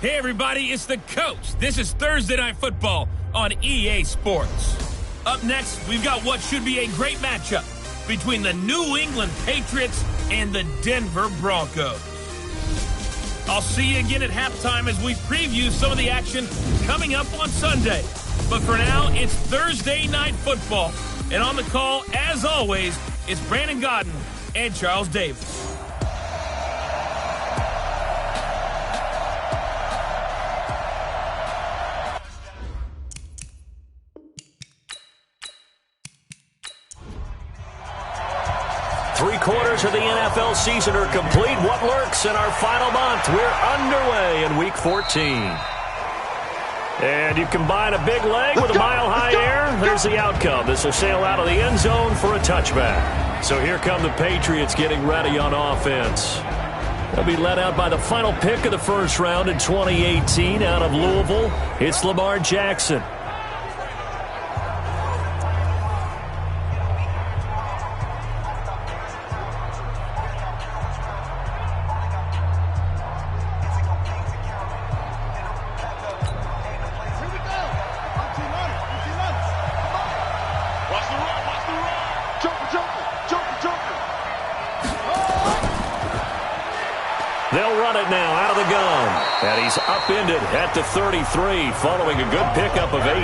Hey everybody, it's the coach. This is Thursday Night Football on EA Sports. Up next, we've got what should be a great matchup between the New England Patriots and the Denver Broncos. I'll see you again at halftime as we preview some of the action coming up on Sunday. But for now, it's Thursday Night Football. And on the call, as always, it's Brandon Godden and Charles Davis. Three-quarters of the NFL season are complete. What lurks in our final month? We're underway in Week 14. And you combine a big leg with a mile-high air, there's the outcome. This will sail out of the end zone for a touchback. So here come the Patriots getting ready on offense. They'll be led out by the final pick of the first round in 2018 out of Louisville. It's Lamar Jackson. They'll run it now out of the gun. And he's upended at the 33 following a good pickup of 8.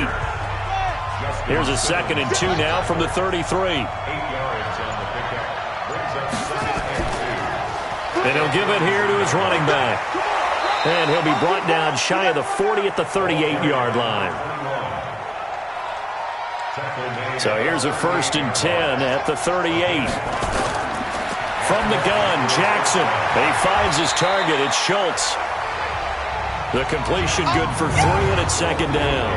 Here's a 2nd and 2 now from the 33. And he'll give it here to his running back. And he'll be brought down shy of the 40 at the 38-yard line. So here's a 1st and 10 at the 38. From the gun, Jackson. He finds his target. It's Schultz. The completion good for 3, and it's 2nd down.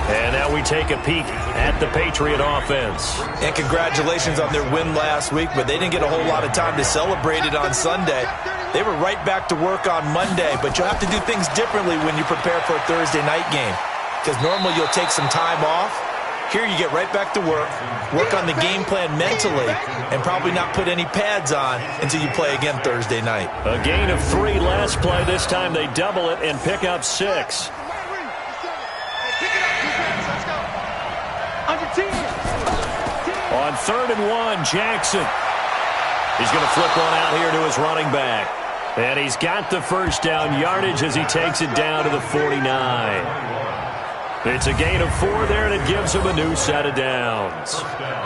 And now we take a peek at the Patriot offense. And congratulations on their win last week, but they didn't get a whole lot of time to celebrate it on Sunday. They were right back to work on Monday, but you'll have to do things differently when you prepare for a Thursday night game, because normally you'll take some time off. Here you get right back to work on the game plan mentally, and probably not put any pads on until you play again Thursday night. A gain of 3 last play. This time they double it and pick up 6. On 3rd and 1, Jackson. He's going to flip one out here to his running back. And he's got the first down yardage as he takes it down to the 49. It's a gain of 4 there, and it gives him a new set of downs.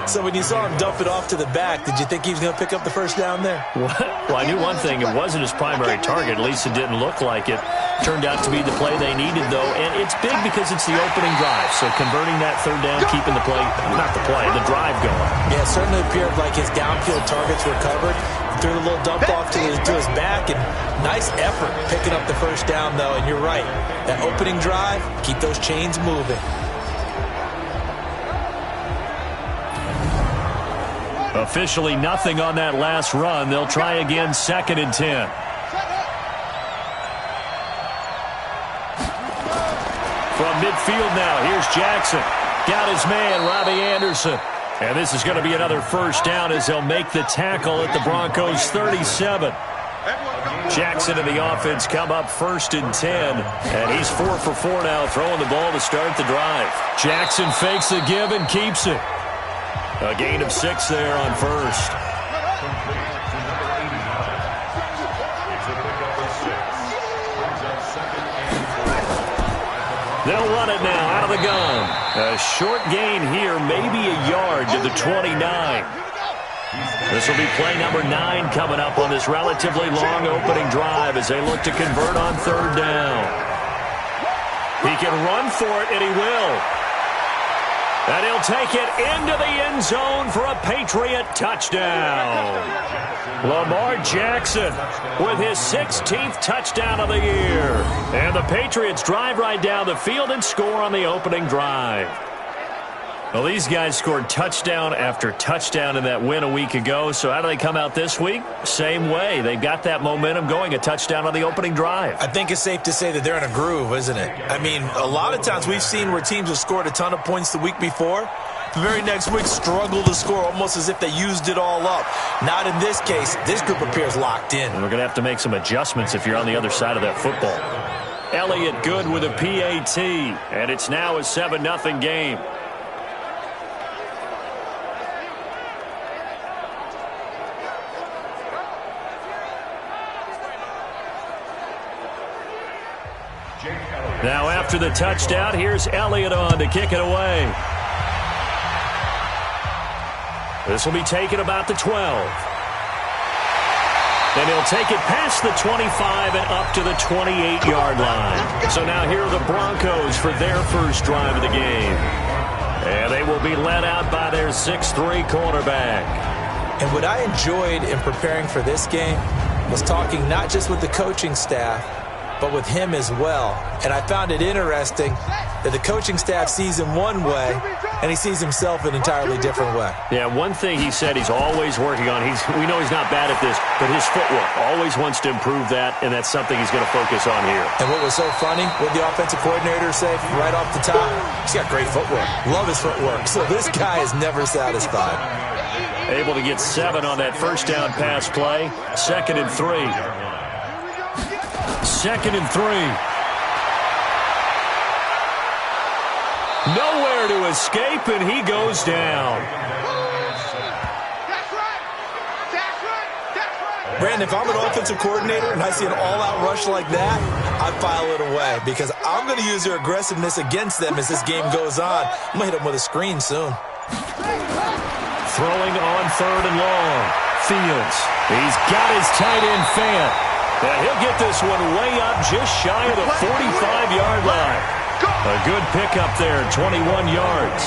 So when you saw him dump it off to the back, did you think he was going to pick up the first down there? Well, I knew one thing. It wasn't his primary target. At least it didn't look like it. Turned out to be the play they needed, though. And it's big because it's the opening drive. So converting that 3rd down, keeping the drive going. Yeah, it certainly appeared like his downfield targets were covered. Threw a little dump off to his back, and nice effort picking up the first down, though. And you're right. That opening drive, keep those chains moving. Officially nothing on that last run. They'll try again, 2nd and 10. From midfield now, here's Jackson. Got his man, Robbie Anderson. And this is going to be another first down as they'll make the tackle at the Broncos' 37. Jackson and the offense come up 1st and 10. And he's 4 for 4 now, throwing the ball to start the drive. Jackson fakes the give and keeps it. A gain of 6 there on 1st. They'll run it now out of the gun. A short gain here, maybe a yard to the 29. This will be play number 9 coming up on this relatively long opening drive as they look to convert on 3rd down. He can run for it, and he will. And he'll take it into the end zone for a Patriot touchdown. Lamar Jackson with his 16th touchdown of the year. And the Patriots drive right down the field and score on the opening drive. Well, these guys scored touchdown after touchdown in that win a week ago. So how do they come out this week? Same way. They got that momentum going, a touchdown on the opening drive. I think it's safe to say that they're in a groove, isn't it? I mean, a lot of times we've seen where teams have scored a ton of points the week before. The very next week struggle to score almost as if they used it all up. Not in this case. This group appears locked in. And we're going to have to make some adjustments if you're on the other side of that football. Elliott good with a PAT, and it's now a 7-0 game. Now after the touchdown, here's Elliott on to kick it away. This will be taken about the 12. And he'll take it past the 25 and up to the 28-yard line. So now here are the Broncos for their first drive of the game. And they will be led out by their 6'3 quarterback. And what I enjoyed in preparing for this game was talking not just with the coaching staff, but with him as well. And I found it interesting that the coaching staff sees him one way, and he sees himself an entirely different way. Yeah, one thing he said he's always working on, we know he's not bad at this, but his footwork, always wants to improve that, and that's something he's going to focus on here. And what was so funny, what the offensive coordinator said right off the top, he's got great footwork. Love his footwork. So this guy is never satisfied. Able to get 7 on that first down pass play. 2nd and 3. 2nd and 3. Nowhere to escape, and he goes down. Brandon, if I'm an offensive coordinator and I see an all-out rush like that, I file it away because I'm going to use their aggressiveness against them as this game goes on. I'm going to hit them with a screen soon. Throwing on 3rd and long. Fields. He's got his tight end fan. And he'll get this one way up just shy of the 45-yard line. A good pickup there, 21 yards.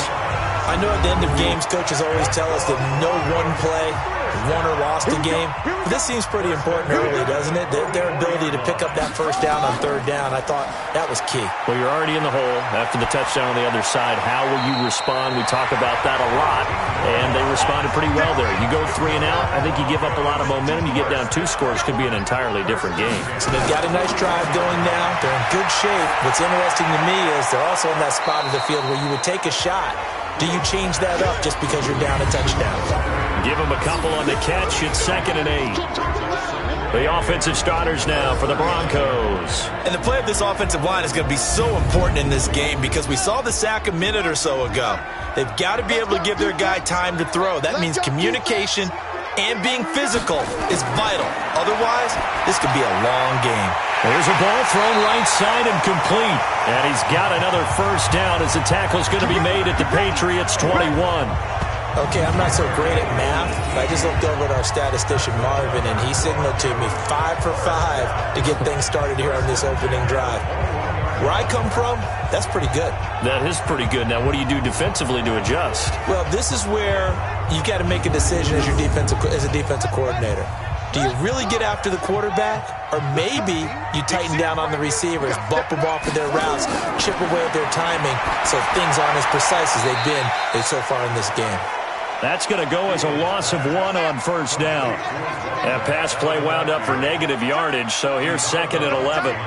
I know at the end of games, coaches always tell us that no one play won or lost a game. But this seems pretty important early, doesn't it? Their ability to pick up that first down on 3rd down, I thought that was key. Well, you're already in the hole after the touchdown on the other side. How will you respond? We talk about that a lot, and they responded pretty well there. You go 3 and out, I think you give up a lot of momentum. You get down 2 scores, could be an entirely different game. So they've got a nice drive going now. They're in good shape. What's interesting to me is they're also in that spot of the field where you would take a shot. Do you change that up just because you're down a touchdown? Give him a couple on the catch. It's 2nd and 8. The offensive starters now for the Broncos. And the play of this offensive line is going to be so important in this game because we saw the sack a minute or so ago. They've got to be able to give their guy time to throw. That means communication and being physical is vital. Otherwise, this could be a long game. There's a ball thrown right side and complete. And he's got another first down as the tackle's going to be made at the Patriots' 21. Okay, I'm not so great at math, but I just looked over at our statistician, Marvin, and he signaled to me 5 for 5 to get things started here on this opening drive. Where I come from, that's pretty good. That is pretty good. Now, what do you do defensively to adjust? Well, this is where you got to make a decision as a defensive coordinator. Do you really get after the quarterback, or maybe you tighten down on the receivers, bump them off of their routes, chip away at their timing, so things aren't as precise as they've been so far in this game? That's going to go as a loss of 1 on first down. That pass play wound up for negative yardage, so here's 2nd and 11.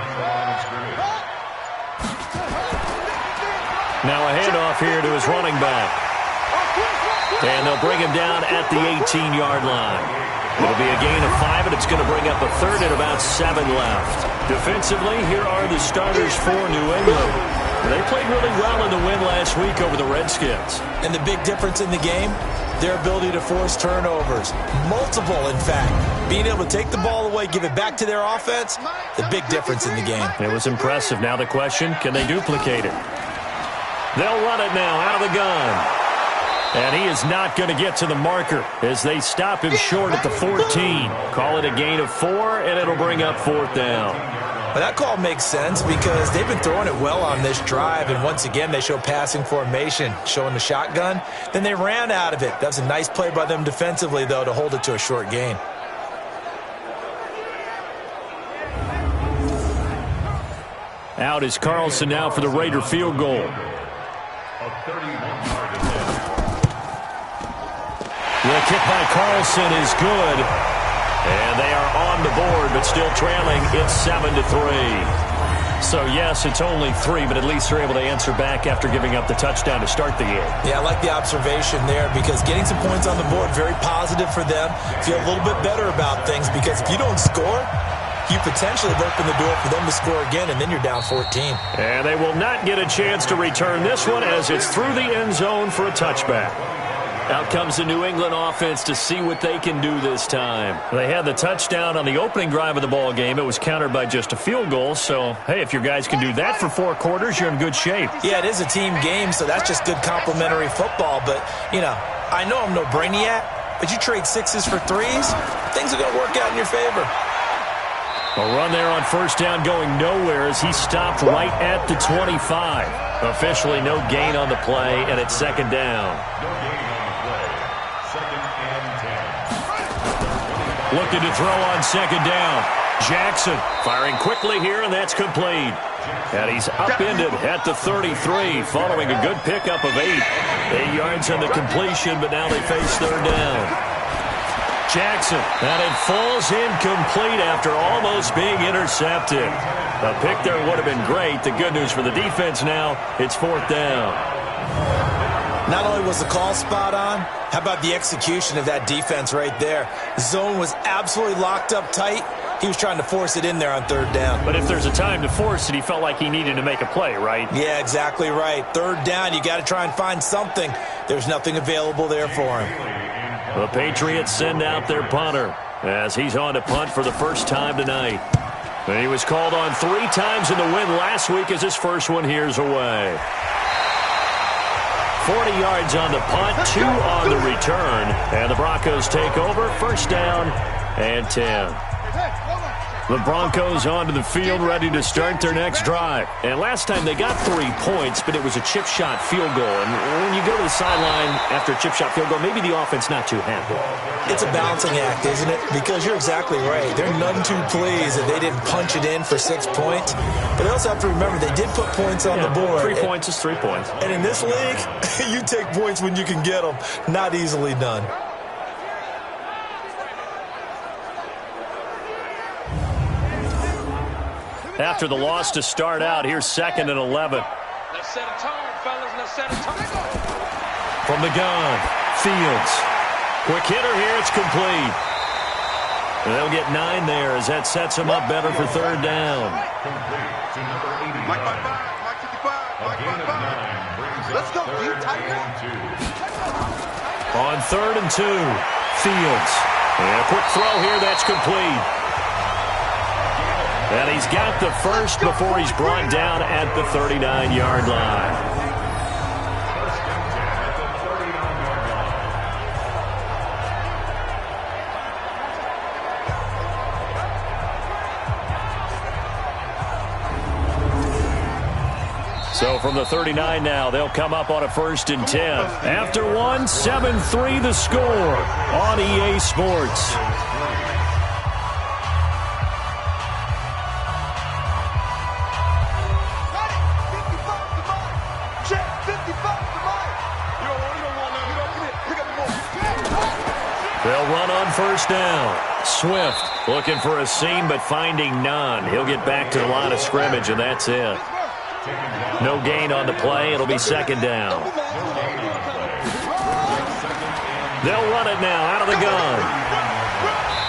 Now a handoff here to his running back. And they'll bring him down at the 18-yard line. It'll be a gain of 5, and it's going to bring up a 3rd and about 7 left. Defensively, here are the starters for New England. They played really well in the win last week over the Redskins. And the big difference in the game, their ability to force turnovers. Multiple, in fact. Being able to take the ball away, give it back to their offense, the big difference in the game. It was impressive. Now the question, can they duplicate it? They'll run it now out of the gun. And he is not going to get to the marker as they stop him short at the 14. Call it a gain of 4, and it'll bring up 4th down. Well, that call makes sense because they've been throwing it well on this drive, and once again they show passing formation, showing the shotgun. Then they ran out of it. That was a nice play by them defensively, though, to hold it to a short gain. Out is Carlson now for the Raider field goal. The kick by Carlson is good. And they are on the board, but still trailing. It's 7-3. So, yes, it's only 3, but at least they're able to answer back after giving up the touchdown to start the game. Yeah, I like the observation there because getting some points on the board, very positive for them. Feel a little bit better about things because if you don't score, you potentially have opened the door for them to score again, and then you're down 14. And they will not get a chance to return this one as it's through the end zone for a touchback. Out comes the New England offense to see what they can do this time. They had the touchdown on the opening drive of the ball game. It was countered by just a field goal. So, hey, if your guys can do that for 4 quarters, you're in good shape. Yeah, it is a team game, so that's just good complimentary football. But, you know, I know I'm no brainiac, but you trade 6s for 3s, things are going to work out in your favor. A run there on first down going nowhere as he stopped right at the 25. Officially no gain on the play, and it's second down. Looking to throw on second down. Jackson firing quickly here, and that's complete. And he's upended at the 33 following a good pickup of 8. 8 yards on the completion, but now they face third down. Jackson, and it falls incomplete after almost being intercepted. A pick there would have been great. The good news for the defense now, it's fourth down. Not only was the call spot on, how about the execution of that defense right there? Zone was absolutely locked up tight. He was trying to force it in there on third down. But if there's a time to force it, he felt like he needed to make a play, right? Yeah, exactly right. Third down, you got to try and find something. There's nothing available there for him. The Patriots send out their punter as he's on to punt for the first time tonight. And he was called on 3 times in the win last week as his first one here's away. 40 yards on the punt, 2 on the return. And the Broncos take over, first down and 10. The Broncos onto the field, ready to start their next drive. And last time they got 3 points, but it was a chip shot field goal. And when you go to the sideline after a chip shot field goal, maybe the offense not too happy. It's a balancing act, isn't it? Because you're exactly right. They're none too pleased that they didn't punch it in for 6 points. But they also have to remember they did put points on the board. 3 points is 3 points. And in this league, you take points when you can get them. Not easily done. After the loss to start out, here's 2nd and 11. Let's set a tone, fellas. Let's set a tone. From the gun, Fields. Quick hitter here, it's complete. And they'll get 9 there as that sets them up better for third down. Mike 55. Let's go, you Tiger. On 3rd and 2, Fields. And a quick throw here, that's complete. And he's got the first before he's brought down at the 39-yard line. So from the 39 now, they'll come up on a 1st and 10. After 1, 7-3 the score on EA Sports. They'll run on first down. Swift looking for a seam but finding none. He'll get back to the line of scrimmage, and that's it. No gain on the play. It'll be second down. They'll run it now out of the gun.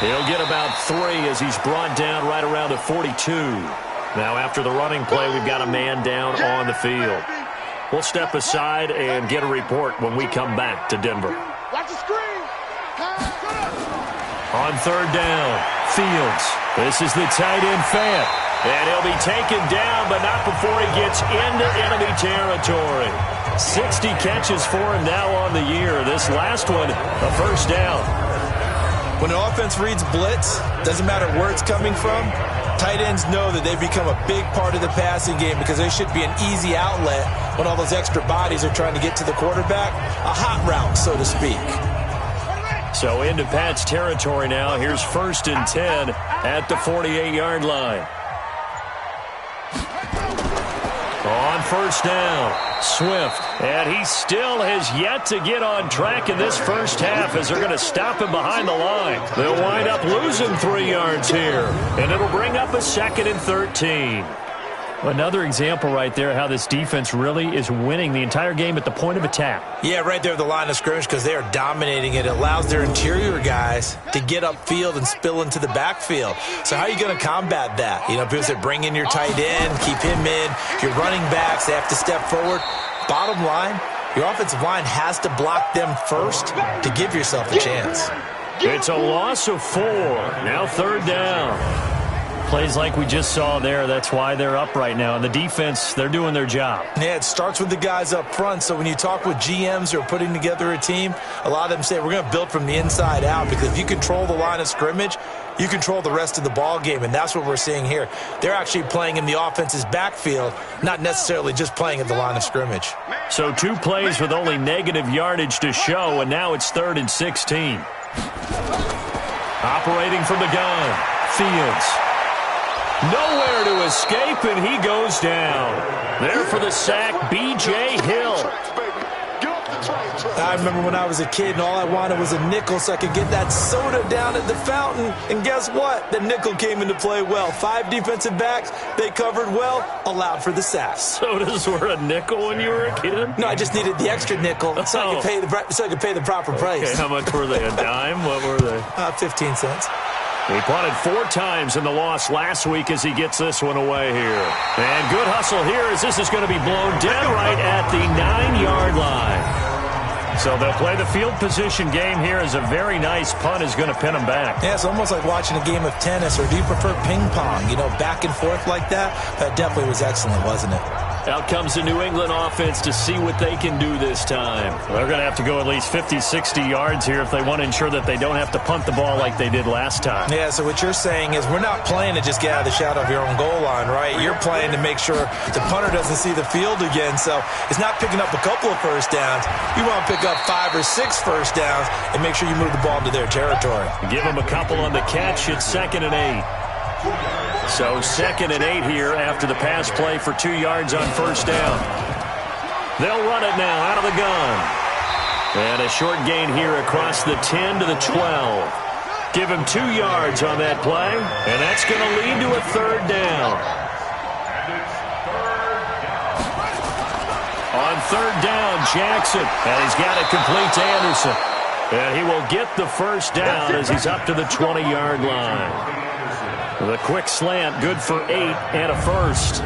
He'll get about 3 as he's brought down right around the 42. Now after the running play, we've got a man down on the field. We'll step aside and get a report when we come back to Denver. Watch the screen. On third down, Fields. This is the tight end, Fant. And he'll be taken down, but not before he gets into enemy territory. 60 catches for him now on the year. This last one, a first down. When an offense reads blitz, doesn't matter where it's coming from, tight ends know that they've become a big part of the passing game because they should be an easy outlet when all those extra bodies are trying to get to the quarterback. A hot route, so to speak. So into Pat's territory now. Here's 1st and 10 at the 48-yard line. On first down, Swift. And he still has yet to get on track in this first half as they're going to stop him behind the line. They'll wind up losing 3 yards here. And it'll bring up a 2nd and 13. Another example right there how this defense really is winning the entire game at the point of attack. Yeah, right there at the line of scrimmage because they are dominating it. It allows their interior guys to get upfield and spill into the backfield. So how are you going to combat that? You know, people say bring in your tight end, keep him in. Your running backs, they have to step forward. Bottom line, your offensive line has to block them first to give yourself a chance. It's a loss of 4. Now 3rd down. Plays like we just saw there. That's why they're up right now. And the defense, they're doing their job. Yeah, it starts with the guys up front. So when you talk with GMs who are putting together a team, a lot of them say we're going to build from the inside out because if you control the line of scrimmage, you control the rest of the ball game, and that's what we're seeing here. They're actually playing in the offense's backfield, not necessarily just playing at the line of scrimmage. So 2 plays with only negative yardage to show, and now it's 3rd and 16. Operating from the gun, Fields. Nowhere to escape, and he goes down. There for the sack, B.J. Hill. I remember when I was a kid and all I wanted was a nickel so I could get that soda down at the fountain. And guess what? The nickel came into play well. 5 defensive backs, they covered well, allowed for the sacks. Sodas were a nickel when you were a kid? No, I just needed the extra nickel so I could pay the proper price. Okay, how much were they? A dime? What were they? 15 cents. He punted 4 times in the loss last week as he gets this one away here. And good hustle here as this is going to be blown dead right at the 9-yard line. So they'll play the field position game here as a very nice punt is going to pin them back. Yeah, it's almost like watching a game of tennis, or do you prefer ping pong? You know, back and forth like that? That definitely was excellent, wasn't it? Out comes the New England offense to see what they can do this time. They're going to have to go at least 50, 60 yards here if they want to ensure that they don't have to punt the ball like they did last time. Yeah, so what you're saying is we're not playing to just get out of the shadow of your own goal line, right? You're playing to make sure the punter doesn't see the field again. So it's not picking up a couple of first downs. You want to pick up 5 or 6 first downs and make sure you move the ball into their territory. Give them a couple on the catch. It's 2nd and 8. So 2nd and 8 here after the pass play for 2 yards on first down. They'll run it now out of the gun. And a short gain here across the 10 to the 12. Give him 2 yards on that play, and that's going to lead to a 3rd down. On 3rd down, Jackson, and he's got it complete to Anderson. And he will get the first down as he's up to the 20-yard line. The quick slant, good for 8 and a first.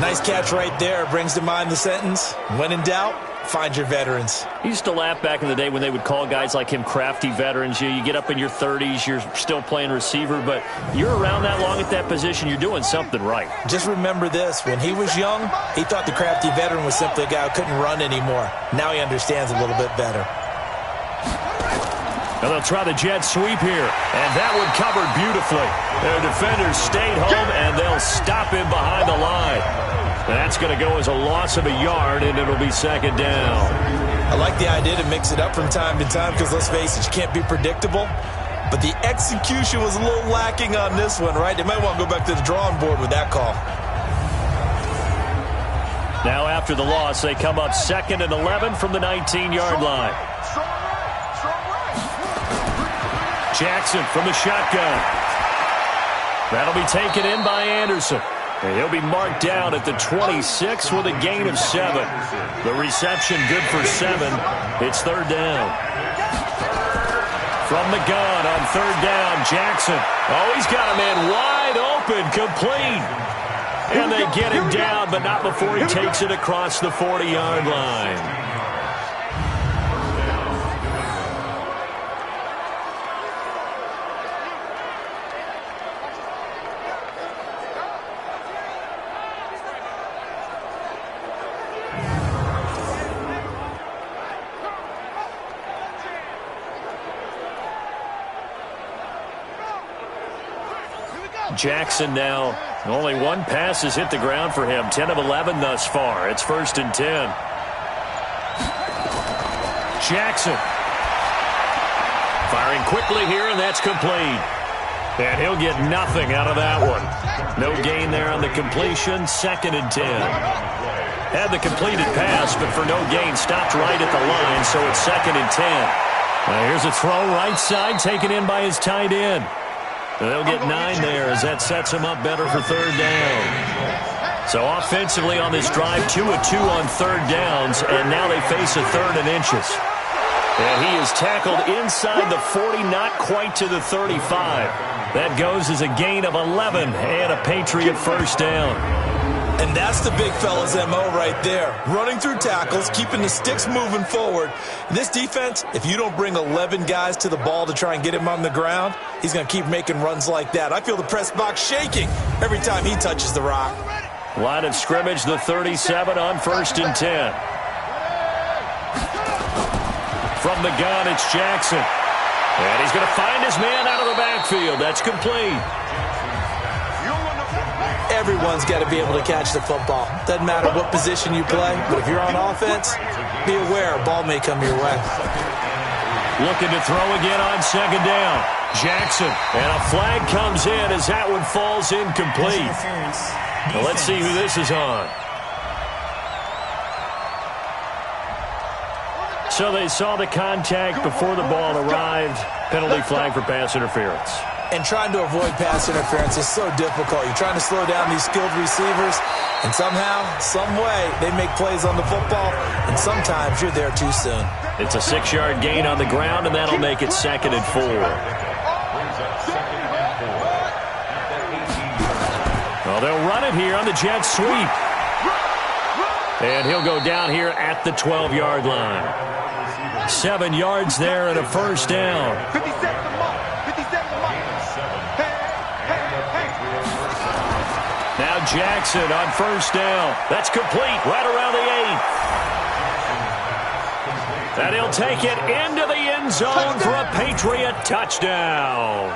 Nice catch right there. Brings to mind the sentence, when in doubt, find your veterans. I used to laugh back in the day when they would call guys like him crafty veterans. You get up in your 30s, you're still playing receiver, but you're around that long at that position, you're doing something right. Just remember this. When he was young, he thought the crafty veteran was simply a guy who couldn't run anymore. Now he understands a little bit better. And they'll try the jet sweep here. And that one covered beautifully. Their defenders stayed home, and they'll stop him behind the line. That's going to go as a loss of a yard, and it'll be 2nd down. I like the idea to mix it up from time to time because, let's face it, you can't be predictable. But the execution was a little lacking on this one, right? They might want to go back to the drawing board with that call. Now after the loss, they come up 2nd and 11 from the 19-yard line. Jackson from the shotgun. That'll be taken in by Anderson. And he'll be marked down at the 26 with a gain of 7. The reception good for 7. It's 3rd down. From the gun on 3rd down, Jackson. Oh, he's got a man wide open, complete. And they get him down, but not before he takes it across the 40-yard line. Jackson now, only 1 pass has hit the ground for him. 10 of 11 thus far. It's 1st and 10. Jackson. Firing quickly here, and that's complete. And he'll get nothing out of that one. No gain there on the completion. 2nd and 10. Had the completed pass, but for no gain, stopped right at the line, so it's 2nd and 10. Now here's a throw right side, taken in by his tight end. They'll get 9 there as that sets them up better for third down. So offensively on this drive, 2 of 2 on third downs, and now they face a third and inches. And he is tackled inside the 40, not quite to the 35. That goes as a gain of 11 and a Patriot first down. And that's the big fella's MO right there. Running through tackles, keeping the sticks moving forward. This defense, if you don't bring 11 guys to the ball to try and get him on the ground, he's going to keep making runs like that. I feel the press box shaking every time he touches the rock. Line of scrimmage, the 37 on 1st and 10. From the gun, it's Jackson. And he's going to find his man out of the backfield. That's complete. Everyone's got to be able to catch the football. Doesn't matter what position you play, but if you're on offense, be aware a ball may come your way. Looking to throw again on 2nd down. Jackson, and a flag comes in as that one falls incomplete. Now let's see who this is on. So they saw the contact before the ball arrived. Penalty flag for pass interference. And trying to avoid pass interference is so difficult. You're trying to slow down these skilled receivers, and somehow, some way, they make plays on the football, and sometimes you're there too soon. It's a 6-yard gain on the ground, and that'll make it 2nd and 4. Well, they'll run it here on the jet sweep. And he'll go down here at the 12-yard line. 7 yards there and a first down. Now Jackson on 1st down. That's complete right around the 8. And he'll take it into the end zone for a Patriot touchdown.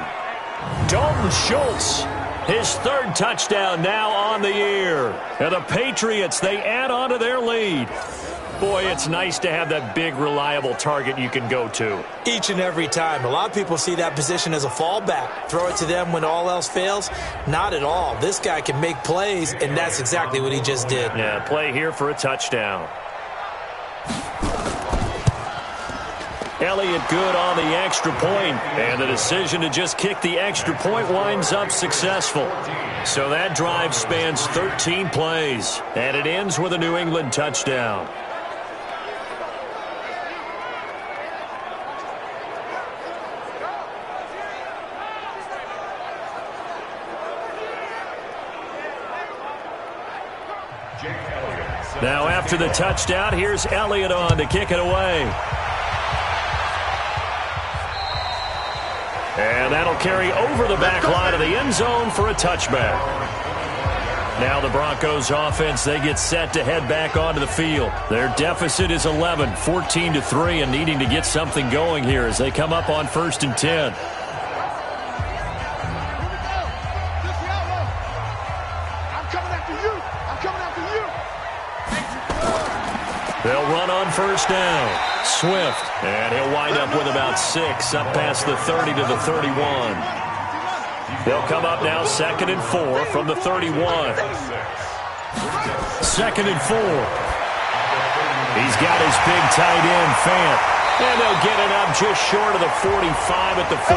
Dalton Schultz, his 3rd touchdown now on the year. And the Patriots, they add on to their lead. Boy, it's nice to have that big, reliable target you can go to. Each and every time. A lot of people see that position as a fallback. Throw it to them when all else fails. Not at all. This guy can make plays, and that's exactly what he just did. Yeah, play here for a touchdown. Elliott good on the extra point, and the decision to just kick the extra point winds up successful. So that drive spans 13 plays, and it ends with a New England touchdown. Now after the touchdown, here's Elliott on to kick it away. And that'll carry over the back line of the end zone for a touchback. Now the Broncos offense, they get set to head back onto the field. Their deficit is 11, 14-3, and needing to get something going here as they come up on 1st and 10. They'll run on 1st down. Swift, and he'll wind up with about 6, up past the 30 to the 31. They'll come up now 2nd and 4 from the 31. 2nd and 4. He's got his big tight end, Fant. And they'll get it up just short of the 45 at the 44.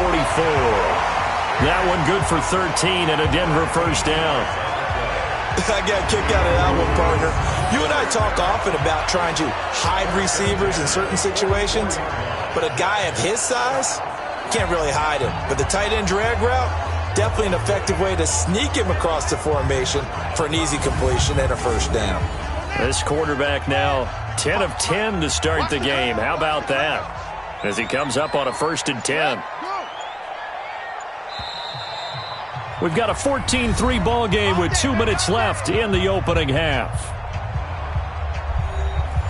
That one good for 13 and a Denver first down. I got a kick out of that one, partner. You and I talk often about trying to hide receivers in certain situations, but a guy of his size can't really hide him. But the tight end drag route, definitely an effective way to sneak him across the formation for an easy completion and a first down. This quarterback now 10 of 10 to start the game. How about that? As he comes up on a 1st and 10. We've got a 14-3 ball game with 2 minutes left in the opening half.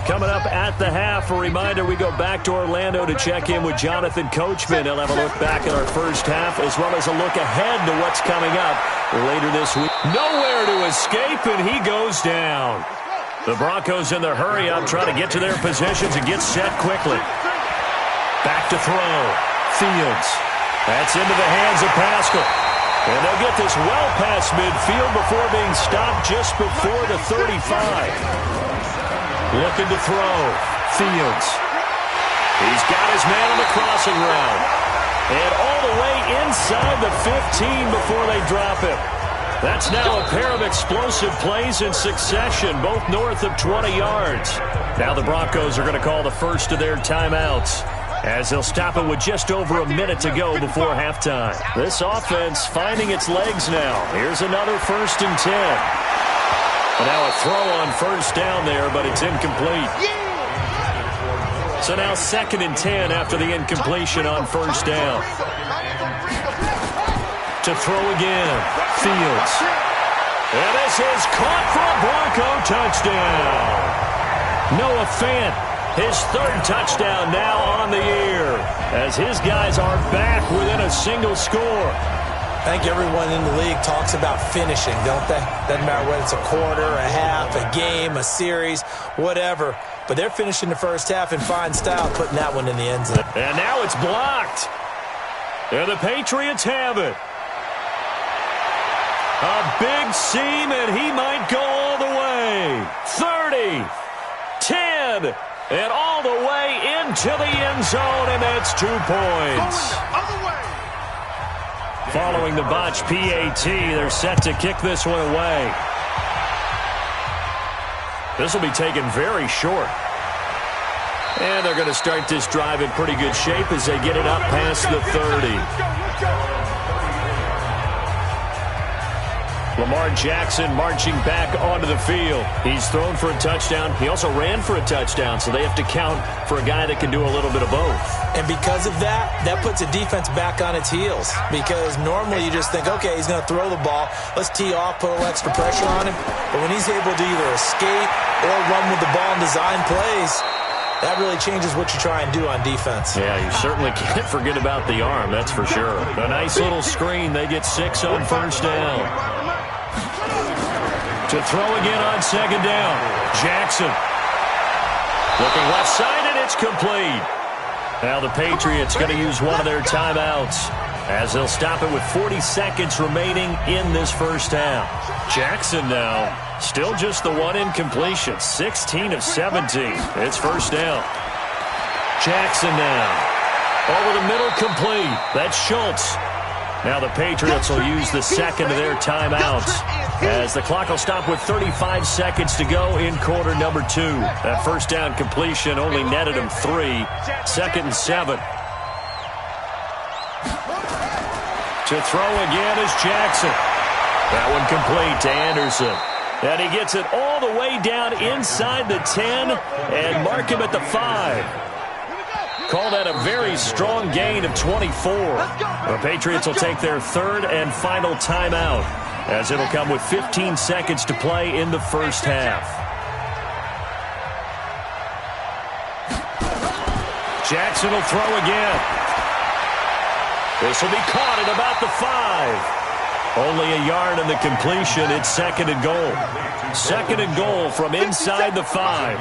Coming up at the half, a reminder, we go back to Orlando to check in with Jonathan Coachman. He'll have a look back at our first half as well as a look ahead to what's coming up later this week. Nowhere to escape, and he goes down. The Broncos in their hurry-up trying to get to their positions and get set quickly. Back to throw. Fields. That's into the hands of Pascal. And they'll get this well past midfield before being stopped just before the 35. Looking to throw. Fields. He's got his man on the crossing route. And all the way inside the 15 before they drop him. That's now a pair of explosive plays in succession, both north of 20 yards. Now the Broncos are going to call the first of their timeouts, as they'll stop it with just over a minute to go before halftime. This offense finding its legs now. Here's another 1st and 10. And now a throw on first down there, but it's incomplete. So now 2nd and 10 after the incompletion on first down. To throw again, Fields. And this is caught for a Bronco touchdown. Noah Fant, his 3rd touchdown now on the year, as his guys are back within a single score. I think everyone in the league talks about finishing, don't they? Doesn't matter whether it's a quarter, a half, a game, a series, whatever. But they're finishing the first half in fine style, putting that one in the end zone. And now it's blocked. And the Patriots have it. A big seam, and he might go all the way. 30, 10, and all the way into the end zone, and that's 2 points. Following the botch PAT, they're set to kick this one away. This will be taken very short. And they're going to start this drive in pretty good shape as they get it up past the 30. Lamar Jackson marching back onto the field. He's thrown for a touchdown. He also ran for a touchdown, so they have to count for a guy that can do a little bit of both. And because of that, that puts a defense back on its heels. Because normally you just think, okay, he's going to throw the ball. Let's tee off, put a little extra pressure on him. But when he's able to either escape or run with the ball and design plays, that really changes what you try and do on defense. Yeah, you certainly can't forget about the arm, that's for sure. A nice little screen. They get 6 on first down. To throw again on 2nd down. Jackson. Looking left side, and it's complete. Now the Patriots going to use one of their timeouts, as they'll stop it with 40 seconds remaining in this first half. Jackson now, still just the one incompletion. 16 of 17. It's first down. Jackson now. Over the middle, complete. That's Schultz. Now the Patriots will use the 2nd of their timeouts, as the clock will stop with 35 seconds to go in quarter number 2. That first down completion only netted him 3. 2nd and 7. To throw again is Jackson. That one complete to Anderson. And he gets it all the way down inside the 10 and mark him at the 5. Call that a very strong gain of 24. The Patriots will take their 3rd and final timeout, as it'll come with 15 seconds to play in the first half. Jackson will throw again. This will be caught at about the 5. Only a yard in the completion. It's 2nd and goal. 2nd and goal from inside the 5.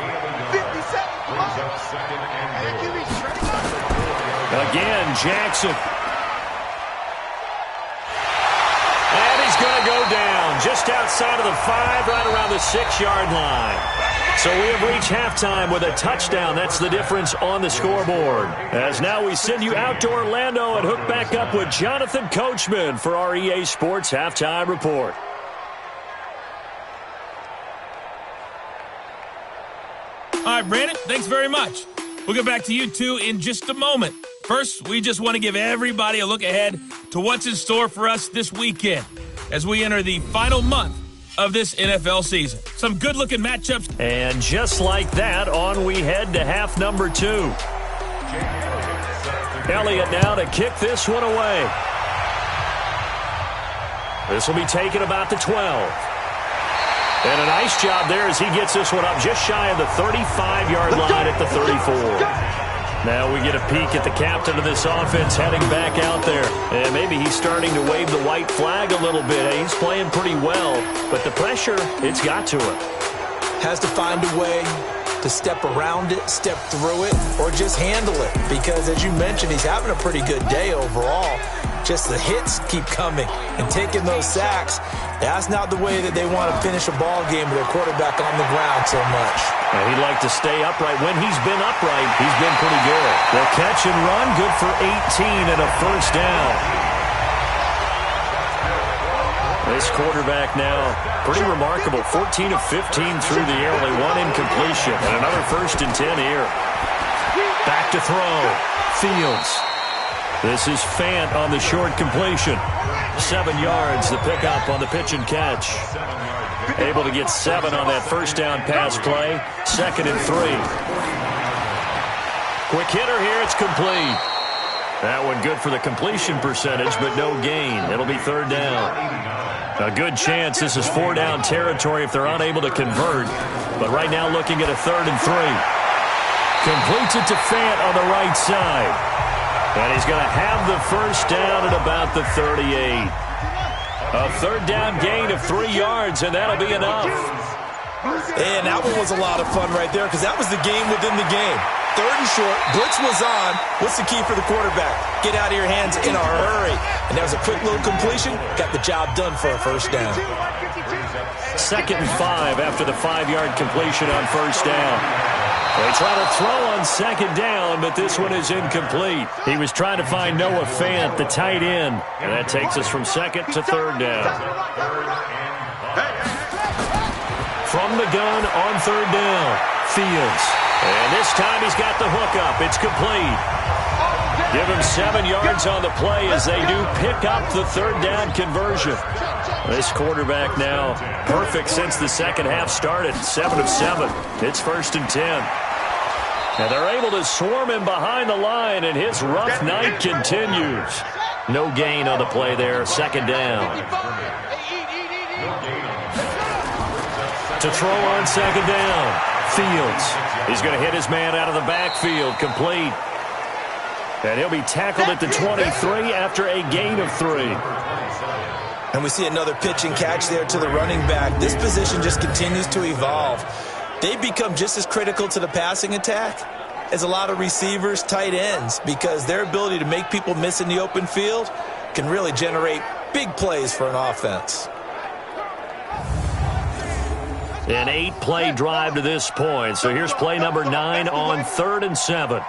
Again, Jackson. And he's going to go down just outside of the 5, right around the 6-yard line. So we have reached halftime with a touchdown. That's the difference on the scoreboard. As now we send you out to Orlando and hook back up with Jonathan Coachman for our EA Sports Halftime Report. All right, Brandon, thanks very much. We'll get back to you two in just a moment. First, we just want to give everybody a look ahead to what's in store for us this weekend as we enter the final month of this NFL season. Some good-looking matchups. And just like that, on we head to half number 2. Elliott now to kick this one away. This will be taken about the 12. And a nice job there as he gets this one up just shy of the 35-yard line at the 34. Now we get a peek at the captain of this offense heading back out there. And maybe he's starting to wave the white flag a little bit. He's playing pretty well, but the pressure, it's got to him. Has to find a way to step around it, step through it, or just handle it. Because as you mentioned, he's having a pretty good day overall. Just the hits keep coming and taking those sacks. That's not the way that they want to finish a ball game with their quarterback on the ground so much. Now he'd like to stay upright. When he's been upright, he's been pretty good. The catch and run, good for 18 and a first down. This quarterback now, pretty remarkable. 14 of 15 through the air, only one incompletion. And another 1st and 10 here. Back to throw. Fields. This is Fant on the short completion. 7 yards, the pickup on the pitch and catch. Able to get 7 on that first down pass play. 2nd and 3. Quick hitter here, it's complete. That one good for the completion percentage, but no gain. It'll be 3rd down. A good chance this is 4-down territory if they're unable to convert. But right now looking at a 3rd and 3. Completes it to Fant on the right side. And he's going to have the first down at about the 38. A 3rd down gain of 3 yards, and that'll be enough. And that one was a lot of fun right there because that was the game within the game. 3rd and short, blitz was on. What's the key for the quarterback? Get out of your hands in a hurry. And that was a quick little completion. Got the job done for a first down. 2nd and 5 after the 5-yard completion on first down. They try to throw on 2nd down, but this one is incomplete. He was trying to find Noah Fant, the tight end. And that takes us from 2nd to 3rd down. From the gun on 3rd down, Fields. And this time he's got the hookup. It's complete. Give him 7 yards on the play as they do pick up the 3rd down conversion. This quarterback now perfect since the second half started. 7 of 7. It's 1st and 10. And they're able to swarm him behind the line, and his rough night continues. No gain on the play there. 2nd down. To throw on 2nd down. Fields. He's going to hit his man out of the backfield. Complete. And he'll be tackled at the 23 after a gain of 3. And we see another pitch and catch there to the running back. This position just continues to evolve. They've become just as critical to the passing attack as a lot of receivers, tight ends, because their ability to make people miss in the open field can really generate big plays for an offense. An 8-play drive to this point. So here's play number 9 on 3rd and 7.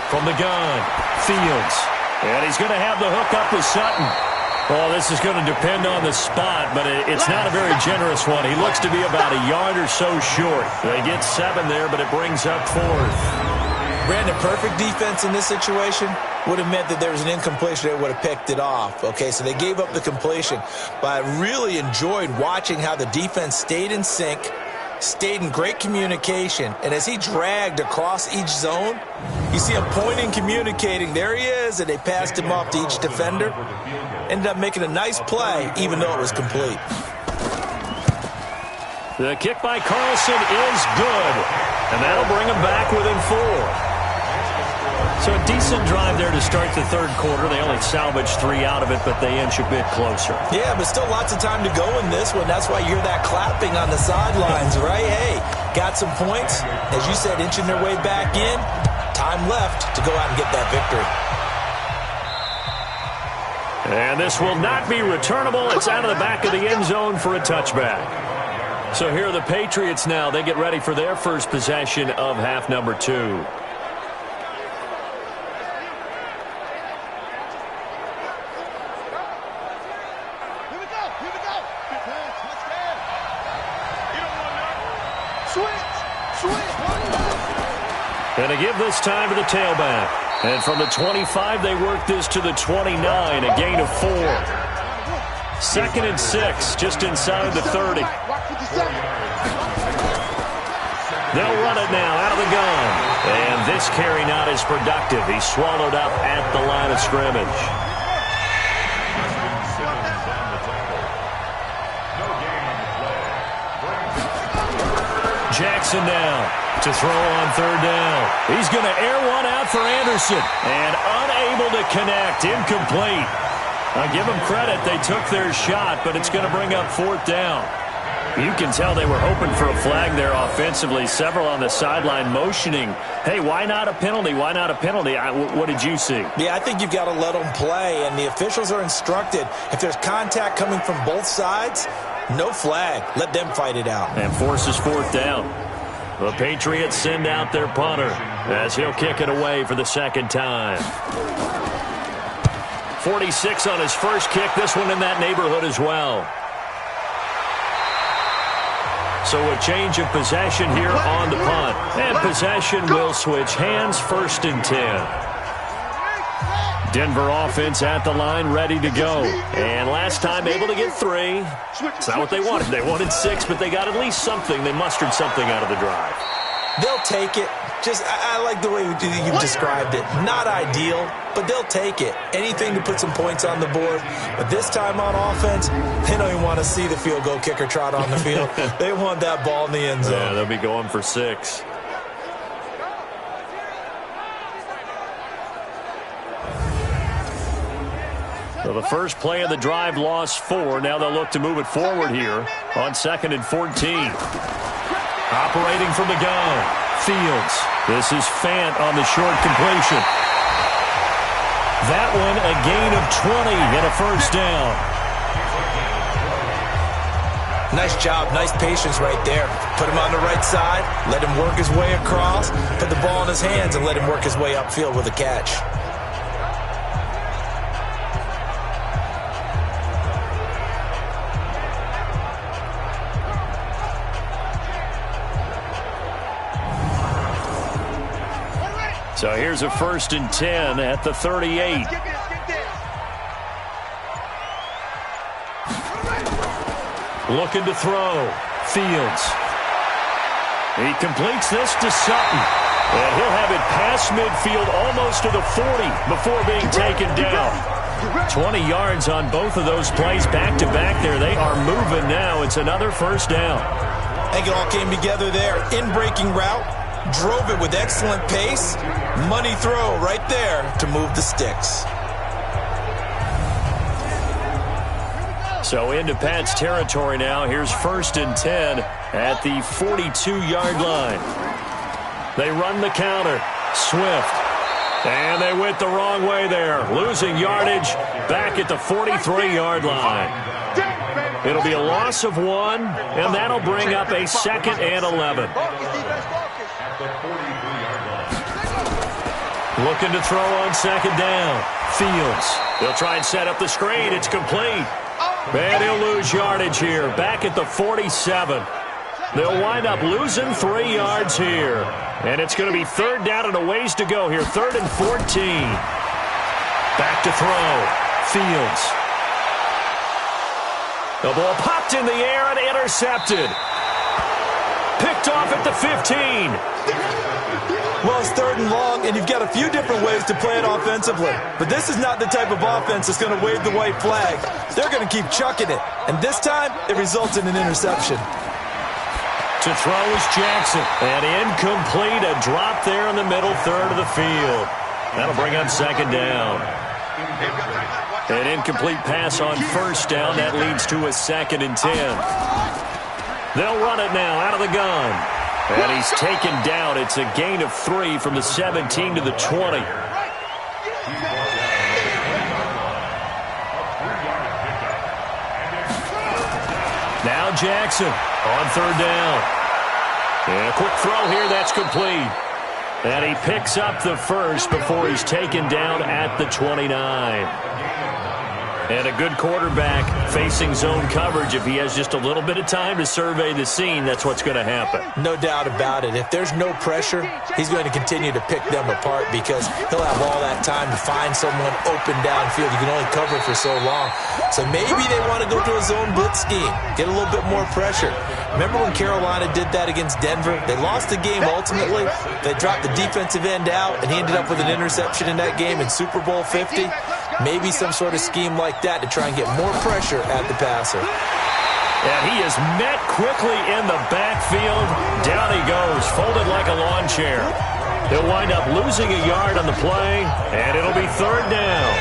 From the gun, Fields. And he's going to have the hook up with Sutton. Well, this is going to depend on the spot, but it's not a very generous one. He looks to be about a yard or so short. They get 7 there, but it brings up 4th. Brandon, perfect defense in this situation would have meant that there was an incompletion. They would have picked it off. Okay, so they gave up the completion. But I really enjoyed watching how the defense stayed in sync, stayed in great communication, and as he dragged across each zone, you see him pointing, communicating. There he is, and they passed him off to each defender. Ended up making a nice play, even though it was complete. The kick by Carlson is good, and that'll bring him back within 4. So a decent drive there to start the 3rd quarter. They only salvaged 3 out of it, but they inch a bit closer. Yeah, but still lots of time to go in this one. That's why you hear that clapping on the sidelines, right? Hey, got some points. As you said, inching their way back in. Time left to go out and get that victory. And this will not be returnable. It's out of the back of the end zone for a touchback. So here are the Patriots now. They get ready for their first possession of half number 2. And to give this time to the tailback. And from the 25, they work this to the 29, a gain of 4. 2nd and 6, just inside the 30. They'll run it now out of the gun. And this carry not as productive. He's swallowed up at the line of scrimmage. Jackson now to throw on 3rd down. He's going to air one out for Anderson. And unable to connect. Incomplete. I'll give them credit. They took their shot, but it's going to bring up 4th down. You can tell they were hoping for a flag there offensively. Several on the sideline motioning, hey, why not a penalty? Why not a penalty? What did you see? Yeah, I think you've got to let them play, and the officials are instructed. If there's contact coming from both sides, no flag. Let them fight it out. And forces 4th down. The Patriots send out their punter as he'll kick it away for the 2nd time. 46 on his first kick. This one in that neighborhood as well. So a change of possession here on the punt. And possession will switch hands, 1st and 10. Denver offense at the line, ready to go. And last time able to get 3. It's not what they wanted. They wanted 6, but they got at least something. They mustered something out of the drive. They'll take it. I like the way you described it. Not ideal, but they'll take it. Anything to put some points on the board. But this time on offense, they don't even want to see the field goal kicker trot on the field. They want that ball in the end zone. Yeah, they'll be going for 6. So the first play of the drive lost 4. Now they'll look to move it forward here on 2nd and 14. Operating from the gun, Fields. This is Fant on the short completion. That one a gain of 20 and a 1st down. Nice job, nice patience right there. Put him on the right side, let him work his way across, put the ball in his hands and let him work his way upfield with a catch. So here's a 1st and 10 at the 38. Looking to throw. Fields. He completes this to Sutton. And he'll have it past midfield almost to the 40 before being taken down. 20 yards on both of those plays back-to-back there. They are moving now. It's another 1st down. I think it all came together there. In-breaking route. Drove it with excellent pace. Money throw right there to move the sticks. So into Pat's territory now. Here's 1st and 10 at the 42-yard line. They run the counter. Swift. And they went the wrong way there. Losing yardage back at the 43-yard line. It'll be a loss of 1, and that'll bring up a 2nd and 11. Looking to throw on 2nd down. Fields. They'll try and set up the screen. It's complete. And he'll lose yardage here. Back at the 47. They'll wind up losing 3 yards here. And it's going to be 3rd down and a ways to go here. 3rd and 14. Back to throw. Fields. The ball popped in the air and intercepted. Picked off at the 15. Well, it's 3rd and long, and you've got a few different ways to play it offensively. But this is not the type of offense that's going to wave the white flag. They're going to keep chucking it. And this time, it results in an interception. To throw is Jackson. And incomplete. A drop there in the middle 3rd of the field. That'll bring up 2nd down. An incomplete pass on 1st down. That leads to a 2nd and 10. They'll run it now out of the gun. And he's taken down. It's a gain of 3 from the 17 to the 20. Now Jackson on 3rd down. And a quick throw here. That's complete. And he picks up the 1st before he's taken down at the 29. And a good quarterback facing zone coverage. If he has just a little bit of time to survey the scene, that's what's going to happen. No doubt about it. If there's no pressure, he's going to continue to pick them apart because he'll have all that time to find someone open downfield. You can only cover for so long. So maybe they want to go to a zone blitz scheme, get a little bit more pressure. Remember when Carolina did that against Denver? They lost the game ultimately. They dropped the defensive end out, and he ended up with an interception in that game in Super Bowl 50. Maybe some sort of scheme like that to try and get more pressure at the passer. And he is met quickly in the backfield. Down he goes, folded like a lawn chair. He'll wind up losing a yard on the play, and it'll be 3rd down.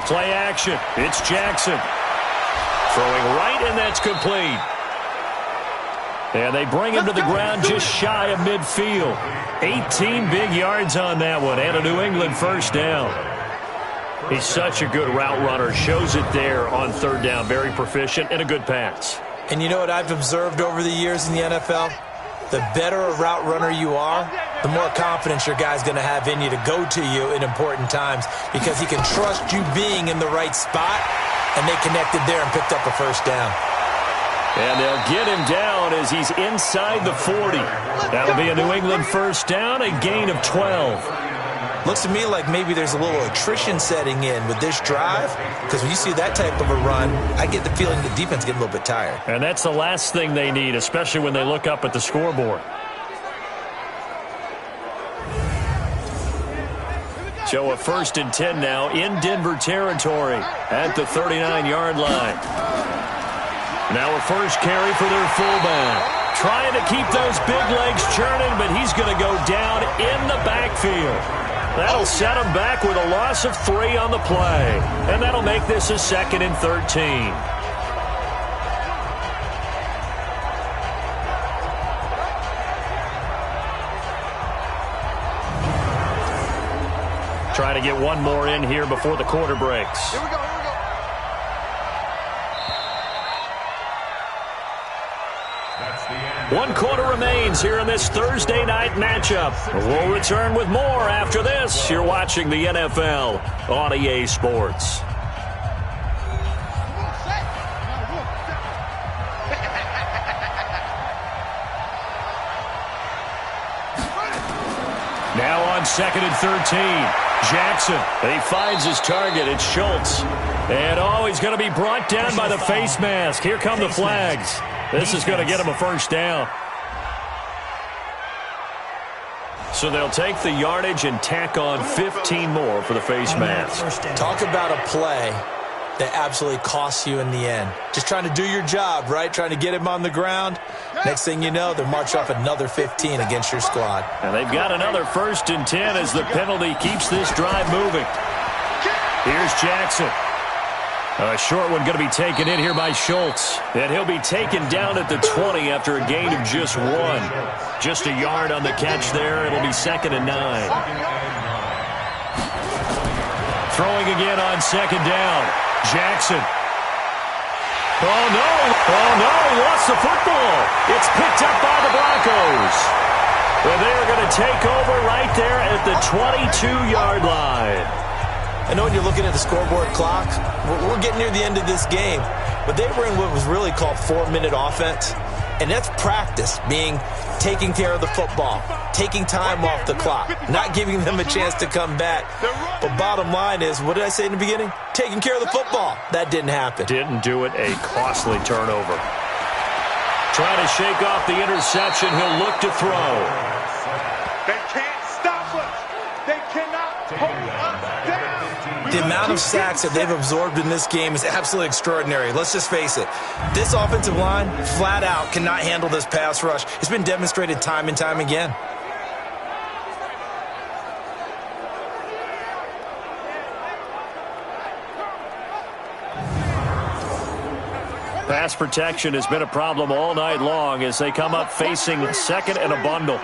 Play action. It's Jackson. Throwing right, and that's complete. And they bring him to the ground just shy of midfield. 18 big yards on that one, and a New England 1st down. He's such a good route runner. Shows it there on 3rd down. Very proficient and a good pass. And you know what I've observed over the years in the NFL? the better a route runner you are, the more confidence your guy's going to have in you to go to you in important times because he can trust you being in the right spot, and they connected there and picked up a first down. And they'll get him down as he's inside the 40. That'll be a New England first down, a gain of 12. Looks to me like maybe there's a little attrition setting in with this drive, because when you see that type of a run, I get the feeling the defense getting a little bit tired. And that's the last thing they need, especially when they look up at the scoreboard. So a 1st and 10 now in Denver territory at the 39-yard line. Now a first carry for their fullback. Trying to keep those big legs churning, but he's going to go down in the backfield. That'll set him back with a loss of 3 on the play. And that'll make this a 2nd and 13. Try to get one more in here before the quarter breaks. Here we go. One quarter remains here in this Thursday night matchup. We'll return with more after this. You're watching the NFL on EA Sports. Now on 2nd and 13. Jackson, he finds his target. It's Schultz. And he's going to be brought down by the face mask. Here come the flags. This is going to get him a first down. So they'll take the yardage and tack on 15 more for the face mask. Talk about a play that absolutely costs you in the end. Just trying to do your job, right? Trying to get him on the ground. Next thing you know, they'll march off another 15 against your squad. And they've got another 1st and 10 as the penalty keeps this drive moving. Here's Jackson. A short one going to be taken in here by Schultz. And he'll be taken down at the 20 after a gain of just 1. Just a yard on the catch there. It'll be 2nd and 9. Throwing again on 2nd down. Jackson. Oh, no. Oh, no. He lost the football. It's picked up by the Broncos. And they're going to take over right there at the 22-yard line. I know when you're looking at the scoreboard clock, we're getting near the end of this game, but they were in what was really called 4-minute offense, and that's practice, meaning taking care of the football, taking time off the clock, not giving them a chance to come back. But bottom line is, what did I say in the beginning? Taking care of the football. That didn't happen. Didn't do it. A costly turnover. Trying to shake off the interception. He'll look to throw. They can't stop us. They cannot hold us down. The amount of sacks that they've absorbed in this game is absolutely extraordinary. Let's just face it. This offensive line, flat out, cannot handle this pass rush. It's been demonstrated time and time again. Pass protection has been a problem all night long as they come up facing 2nd and a bundle.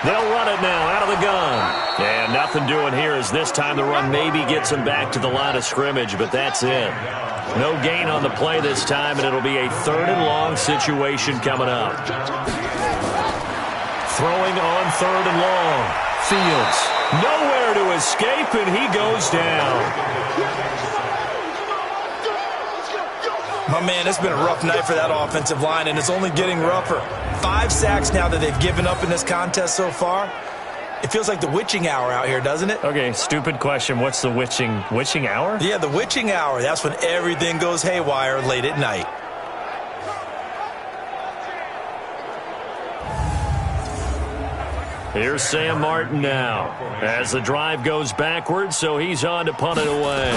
They'll run it now out of the gun. And nothing doing here as this time the run maybe gets them back to the line of scrimmage, but that's it. No gain on the play this time, and it'll be a 3rd and long situation coming up. Throwing on 3rd and long. Fields. Nowhere to escape, and he goes down. My man, it's been a rough night for that offensive line, and it's only getting rougher. 5 sacks now that they've given up in this contest so far. It feels like the witching hour out here, doesn't it? Okay, stupid question. What's the witching hour? Yeah, the witching hour. That's when everything goes haywire late at night. Here's Sam Martin now as the drive goes backwards, so he's on to punt it away.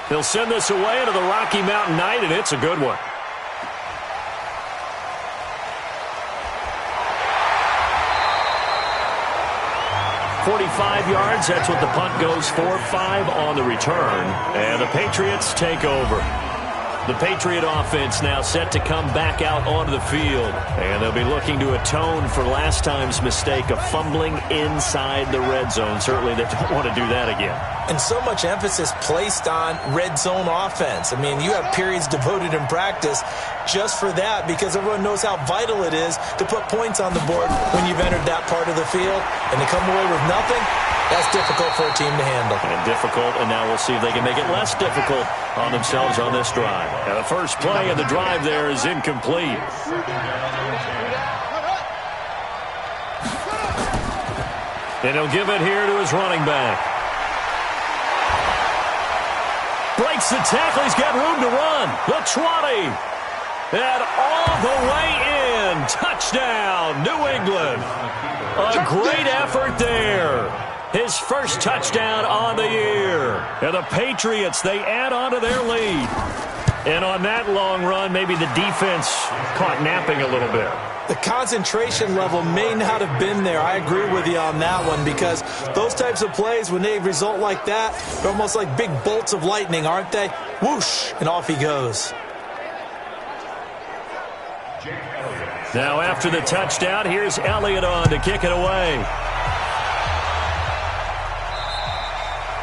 He'll send this away into the Rocky Mountain Night, and it's a good one. "45 yards, that's what the punt goes for. 5 on the return, and the Patriots take over. The Patriot offense now set to come back out onto the field. And they'll be looking to atone for last time's mistake of fumbling inside the red zone. Certainly they don't want to do that again. And so much emphasis placed on red zone offense. I mean, you have periods devoted in practice just for that because everyone knows how vital it is to put points on the board when you've entered that part of the field. And to come away with nothing, that's difficult for a team to handle. And difficult, and now we'll see if they can make it less difficult on themselves on this drive. And the first play of the drive there is incomplete. And he'll give it here to his running back. Breaks the tackle. He's got room to run. The 20. And all the way in. Touchdown, New England. A great effort there. His first touchdown on the year. And the Patriots, they add on to their lead. And on that long run, maybe the defense caught napping a little bit. The concentration level may not have been there. I agree with you on that one because those types of plays, when they result like that, they're almost like big bolts of lightning, aren't they? Whoosh, and off he goes. Now after the touchdown, here's Elliott on to kick it away.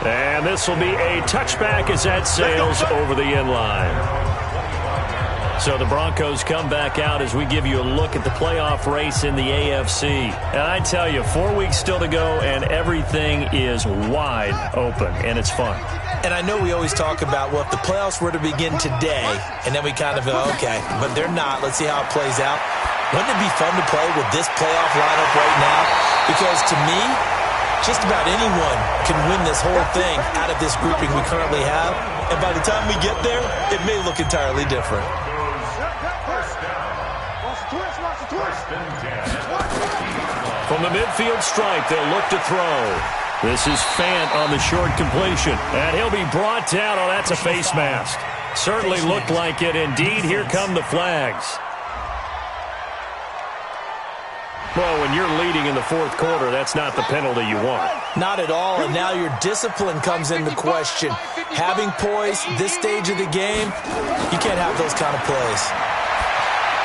And this will be a touchback as that sails over the end line. So the Broncos come back out as we give you a look at the playoff race in the AFC. And I tell you, 4 weeks still to go, and everything is wide open, and it's fun. And I know we always talk about, well, if the playoffs were to begin today, and then we kind of go, okay, but they're not. Let's see how it plays out. Wouldn't it be fun to play with this playoff lineup right now? Because to me, just about anyone can win this whole thing out of this grouping we currently have. And by the time we get there, it may look entirely different. From the midfield stripe, they'll look to throw. This is Fant on the short completion. And he'll be brought down. Oh, that's a face mask. Certainly looked like it. Indeed, here come the flags. Well, when you're leading in the fourth quarter, that's not the penalty you want. Not at all, and now your discipline comes into question. Having poise this stage of the game, you can't have those kind of plays.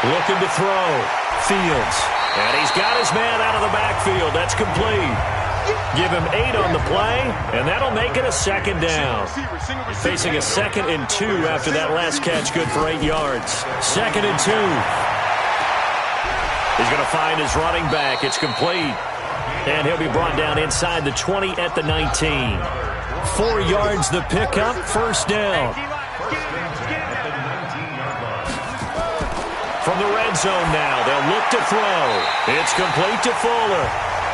Looking to throw. Fields. And he's got his man out of the backfield. That's complete. Give him 8 on the play, and that'll make it a second down. Facing a 2nd and 2 after that last catch, good for 8 yards. 2nd and 2. He's going to find his running back. It's complete. And he'll be brought down inside the 20 at the 19. 4 yards the pickup, first down. From the red zone now, they'll look to throw. It's complete to Fuller.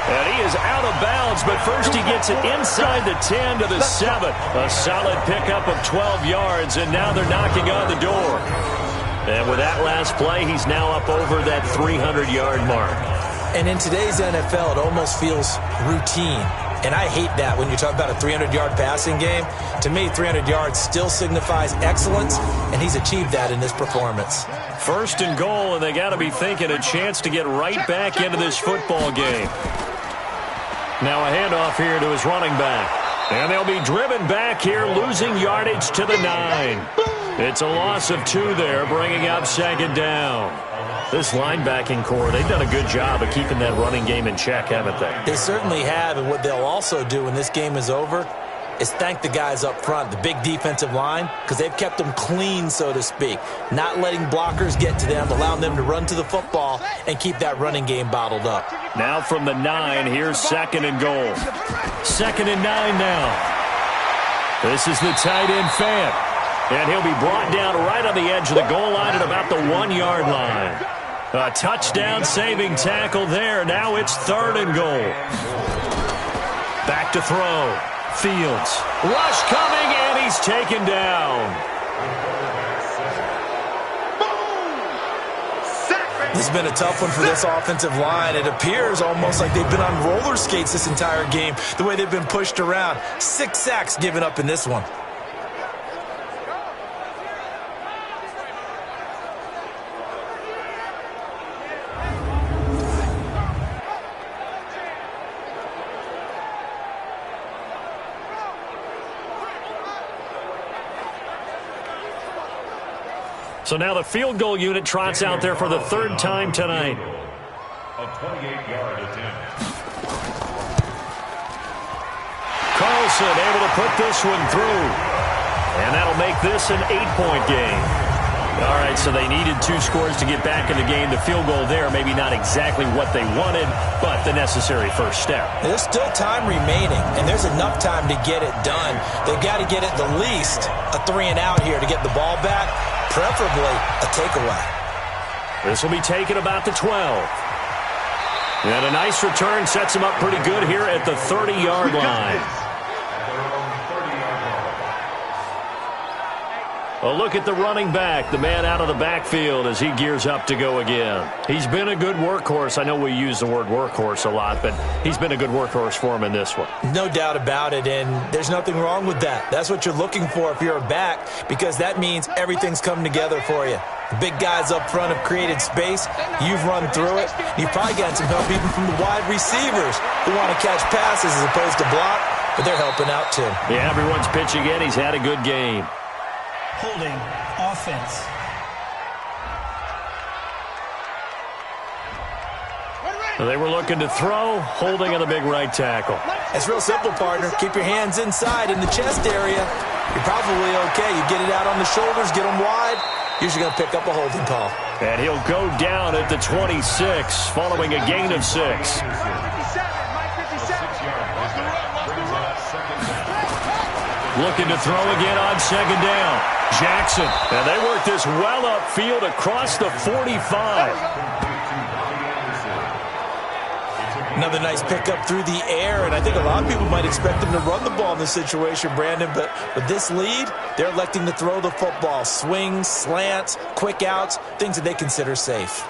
And he is out of bounds, but first he gets it inside the 10 to the 7. A solid pickup of 12 yards, and now they're knocking on the door. And with that last play, he's now up over that 300-yard mark. And in today's NFL, it almost feels routine. And I hate that when you talk about a 300-yard passing game. To me, 300 yards still signifies excellence, and he's achieved that in this performance. First and goal, and they got to be thinking a chance to get right back into this football game. Now a handoff here to his running back. And they'll be driven back here, losing yardage to the 9. It's a loss of 2 there, bringing up second down. This linebacking core, they've done a good job of keeping that running game in check, haven't they? They certainly have, and what they'll also do when this game is over is thank the guys up front, the big defensive line, because they've kept them clean, so to speak. Not letting blockers get to them, allowing them to run to the football and keep that running game bottled up. Now from the 9, here's 2nd and goal. 2nd and 9 now. This is the tight end Fant. And he'll be brought down right on the edge of the goal line at about the 1-yard line. A touchdown-saving tackle there. Now it's 3rd and goal. Back to throw. Fields. Rush coming, and he's taken down. This has been a tough one for this offensive line. It appears almost like they've been on roller skates this entire game, the way they've been pushed around. 6 sacks given up in this one. So now the field goal unit trots out there for the third time tonight. A 28-yard attempt. Carlson able to put this one through. And that'll make this an 8-point game. All right, so they needed 2 scores to get back in the game. The field goal there, maybe not exactly what they wanted, but the necessary first step. There's still time remaining, and there's enough time to get it done. They've got to get at the least a 3-and-out here to get the ball back, preferably a takeaway. This will be taken about the 12. And a nice return sets him up pretty good here at the 30-yard line. A look at the running back, the man out of the backfield as he gears up to go again. He's been a good workhorse. I know we use the word workhorse a lot, but he's been a good workhorse for him in this one. No doubt about it, and there's nothing wrong with that. That's what you're looking for if you're a back, because that means everything's come together for you. The big guys up front have created space. You've run through it. You've probably gotten some help even from the wide receivers who want to catch passes as opposed to block, but they're helping out too. Yeah, everyone's pitching in. He's had a good game. Holding offense. They were looking to throw, holding on the big right tackle. It's real simple, partner. Keep your hands inside in the chest area. You're probably okay. You get it out on the shoulders, get them wide. Usually going to pick up a holding call. And he'll go down at the 26, following a gain of 6. Looking to throw again on second down. Jackson. And they work this well upfield across the 45. Another nice pickup through the air, and I think a lot of people might expect them to run the ball in this situation, Brandon, but with this lead, they're electing to throw the football. Swings, slants, quick outs, things that they consider safe.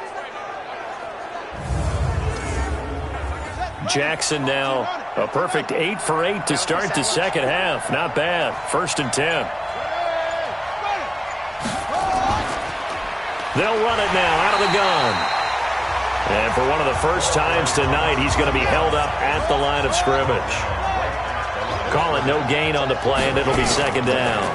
Jackson now a perfect 8 for 8 to start the second half. Not bad. 1st and 10. They'll run it now out of the gun. And for one of the first times tonight, he's going to be held up at the line of scrimmage. Call it no gain on the play, and it'll be second down.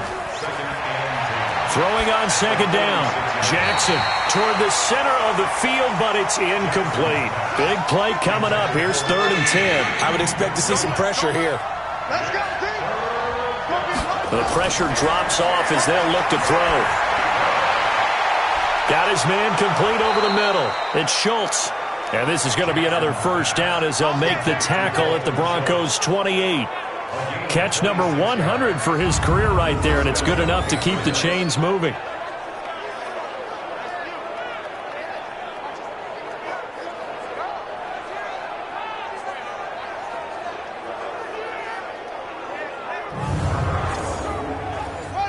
Throwing on second down. Jackson toward the center of the field, but it's incomplete. Big play coming up. Here's 3rd and 10. I would expect to see some pressure here. The pressure drops off as they'll look to throw. Got his man complete over the middle. It's Schultz. And this is going to be another first down as they'll make the tackle at the Broncos' 28. Catch number 100 for his career right there, and it's good enough to keep the chains moving.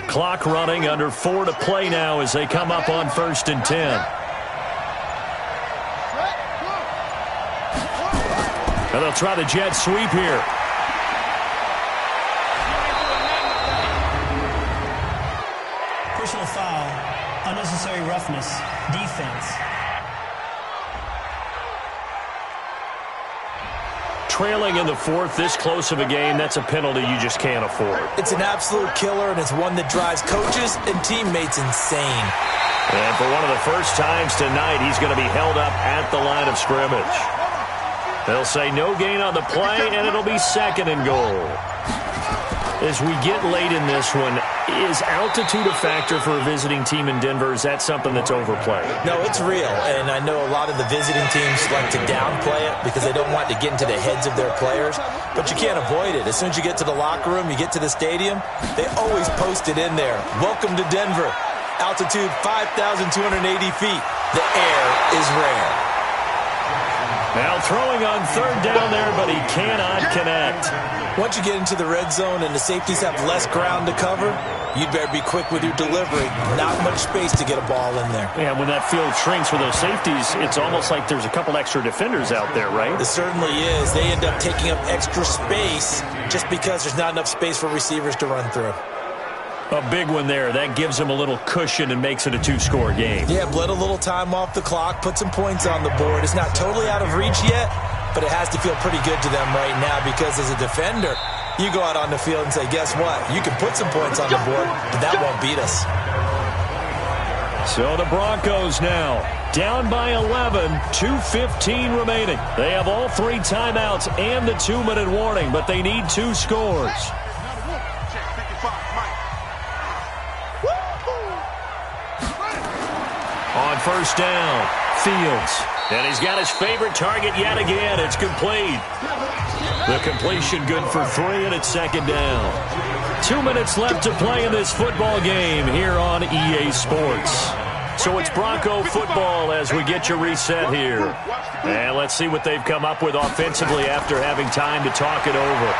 Clock running, under 4 to play now as they come up on 1st and 10. And they'll try the jet sweep here. Personal foul, unnecessary roughness, defense. Trailing in the 4th, this close of a game, that's a penalty you just can't afford. It's an absolute killer, and it's one that drives coaches and teammates insane. And for one of the first times tonight, he's going to be held up at the line of scrimmage. They'll say no gain on the play, and it'll be 2nd and goal. As we get late in this one, is altitude a factor for a visiting team in Denver? Is that something that's overplayed? No, it's real, and I know a lot of the visiting teams like to downplay it because they don't want to get into the heads of their players, but you can't avoid it. As soon as you get to the locker room, you get to the stadium, they always post it in there. Welcome to Denver. Altitude 5,280 feet. The air is rare. Now throwing on 3rd down there, but he cannot connect. Once you get into the red zone and the safeties have less ground to cover, you'd better be quick with your delivery. Not much space to get a ball in there. Yeah, when that field shrinks with those safeties, it's almost like there's a couple extra defenders out there, right? It certainly is. They end up taking up extra space just because there's not enough space for receivers to run through. A big one there. That gives them a little cushion and makes it a 2-score game. Yeah, bled a little time off the clock, put some points on the board. It's not totally out of reach yet, but it has to feel pretty good to them right now because as a defender, you go out on the field and say, guess what? You can put some points on the board, but that won't beat us. So the Broncos now down by 11, 2:15 remaining. They have all 3 timeouts and the 2-minute warning, but they need 2 scores. On first down, Fields. And he's got his favorite target yet again. It's complete. The completion good for 3, and it's second down. 2 minutes left to play in this football game here on EA Sports. So it's Bronco football as we get you reset here. And let's see what they've come up with offensively after having time to talk it over.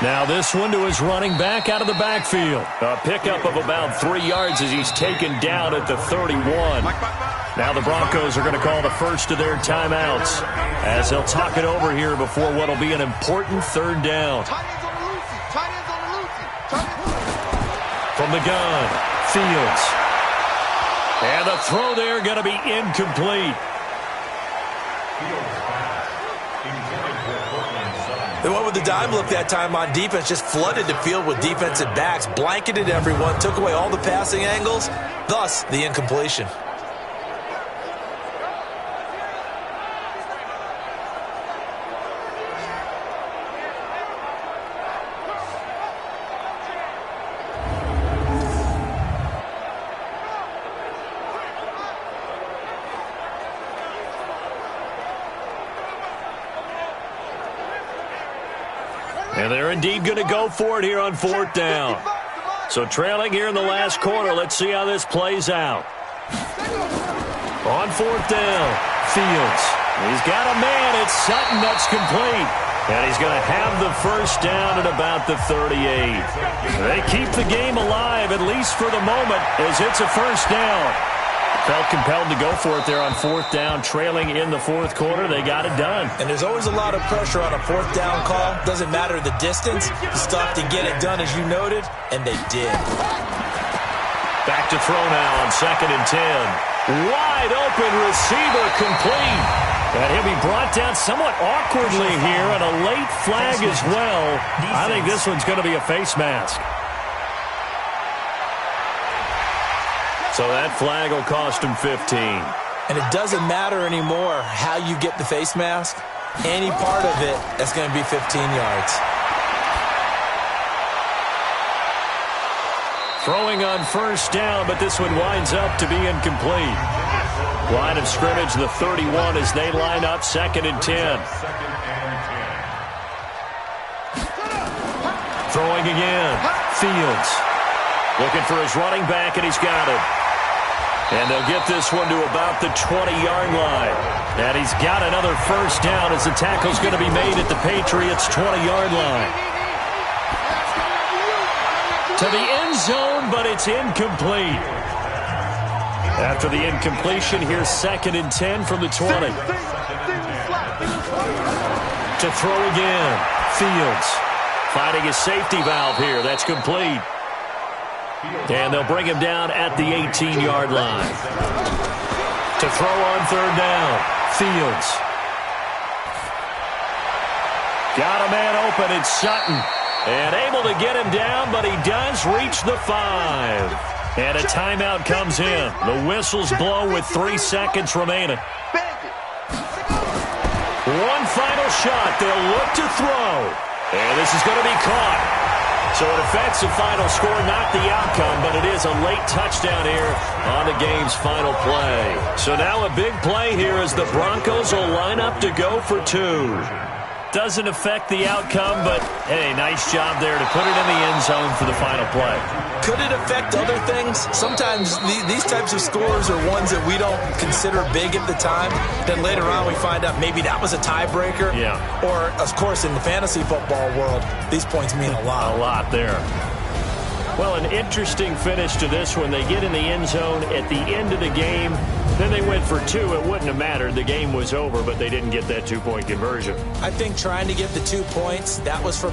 Now this one to his running back out of the backfield. A pickup of about 3 yards as he's taken down at the 31. Now the Broncos are going to call the first of their timeouts as they'll talk it over here before what will be an important third down. From the gun, Fields. And the throw there going to be incomplete. They went with the dime look that time on defense, just flooded the field with defensive backs, blanketed everyone, took away all the passing angles, thus the incompletion. And they're indeed going to go for it here on fourth down. So trailing here in the last quarter, let's see how this plays out. On fourth down, Fields. He's got a man. It's Sutton. That's complete. And he's going to have the first down at about the 38. They keep the game alive, at least for the moment, as it's a first down. Felt compelled to go for it there on fourth down, trailing in the fourth quarter. They got it done. And there's always a lot of pressure on a fourth down call. Doesn't matter the distance. You still have to get it done, as you noted, and they did. Back to throw now on 2nd and 10. Wide open receiver complete. And he'll be brought down somewhat awkwardly here, and a late flag as well. I think this one's going to be a face mask. So that flag will cost him 15. And it doesn't matter anymore how you get the face mask. Any part of it, that's going to be 15 yards. Throwing on first down, but this one winds up to be incomplete. Line of scrimmage, the 31 as they line up 2nd and 10. Throwing again. Fields. Looking for his running back, and he's got it. And they'll get this one to about the 20-yard line. And he's got another first down as the tackle's going to be made at the Patriots' 20-yard line. To the end zone, but it's incomplete. After the incompletion, here's 2nd and 10 from the 20. To throw again, Fields. Finding his safety valve here. That's complete. And they'll bring him down at the 18-yard line. To throw on third down, Fields. Got a man open, it's Sutton. And able to get him down, but he does reach the 5. And a timeout comes in. The whistles blow with 3 seconds remaining. One final shot. They'll look to throw. And this is going to be caught. So it affects the final score, not the outcome, but it is a late touchdown here on the game's final play. So now a big play here as the Broncos will line up to go for 2. Doesn't affect the outcome, but, hey, nice job there to put it in the end zone for the final play. Could it affect other things? Sometimes these types of scores are ones that we don't consider big at the time. Then later on we find out maybe that was a tiebreaker. Yeah. Or, of course, in the fantasy football world, these points mean a lot. A lot there. Well, an interesting finish to this one. They get in the end zone at the end of the game. Then they went for 2. It wouldn't have mattered. The game was over, but they didn't get that 2-point conversion. I think trying to get the 2 points, that was for